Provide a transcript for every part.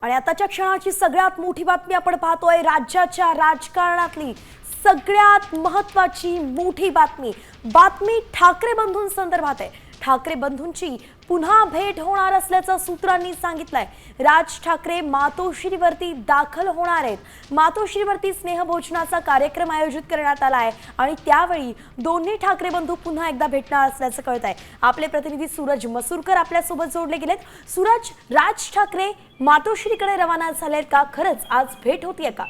आणि आताच्या क्षणाची सगळ्यात मोठी बातमी आपण पाहतोय। राज्याच्या राजकारणातली सगळ्यात महत्त्वाची मोठी बातमी ठाकरे बंधूंसंदर्भात आहे। ठाकरे बंधूंची पुन्हा भेट होणार असल्याचं सूत्रांनी सांगितलंय। राज ठाकरे मातोश्रीवरती दाखल होणार आहेत। मातोश्रीवरती स्नेहभोजनाचा कार्यक्रम आयोजित करण्यात आला आहे आणि त्यावेळी दोन्ही ठाकरे बंधू पुन्हा एकदा भेटणार असल्याचं कळतंय। आपले प्रतिनिधी सूरज मसूरकर आपल्या सोबत जोडले गेलेत। सूरज, राज ठाकरे मातोश्रीकडे रवाना झालेत का? खरंच आज भेट होतीये का?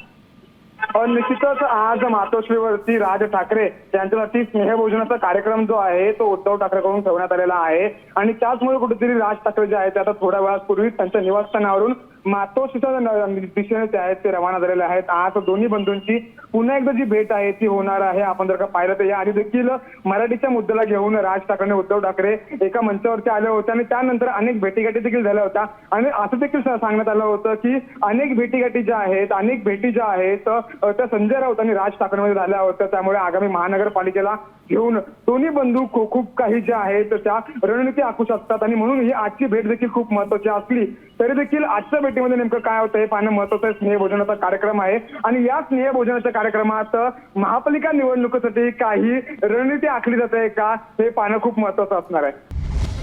निश्चितच आज मातोश्रीवरती राज ठाकरे यांच्यासाठी स्नेहभोजनाचा कार्यक्रम जो आहे तो उद्धव ठाकरेकडून ठेवण्यात आलेला आहे आणि त्याचमुळे कुठेतरी राज ठाकरे जे आहेत आता थोड्या वेळापूर्वी त्यांच्या निवासस्थानावरून मातोश्रीच्या दिशेने ते आहेत ते रवाना झालेले आहेत। आज दोन्ही बंधूंची पुन्हा एकदा जी भेट आहे ती होणार आहे। आपण जर का पाहिलं तर याआधी देखील मराठीच्या मुद्द्याला घेऊन राज ठाकरे उद्धव ठाकरे एका मंचावरती आले होते आणि त्यानंतर अनेक भेटीगाठी देखील झाल्या होत्या आणि असं देखील सांगण्यात आलं होतं की अनेक भेटीगाठी ज्या आहेत अनेक भेटी ज्या आहेत त्या संजय राऊत आणि राज ठाकरेंमध्ये झाल्या होत्या। त्यामुळे आगामी महानगरपालिकेला घेऊन दोन्ही बंधू खूप काही ज्या आहेत त्या रणनीती आखू शकतात आणि म्हणून ही आजची भेट देखील खूप महत्त्वाची असली तरी देखील आजच्या भेटीमध्ये नेमकं काय होतं हे पाहणं महत्त्वाचं आहे। स्नेहभोजनाचा कार्यक्रम आहे आणि या स्नेहभोजनाच्या कार्यक्रमात महापालिका निवडणुकीसाठी काही रणनीती आखली जाते का हे पाहणं खूप महत्त्वाचं असणार आहे।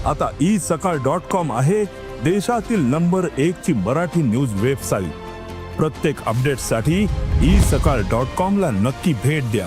आता isakal.com आहे देशातील नंबर 1 ची मराठी न्यूज वेबसाईट। प्रत्येक अपडेटसाठी isakal.com ला नक्की भेट द्या।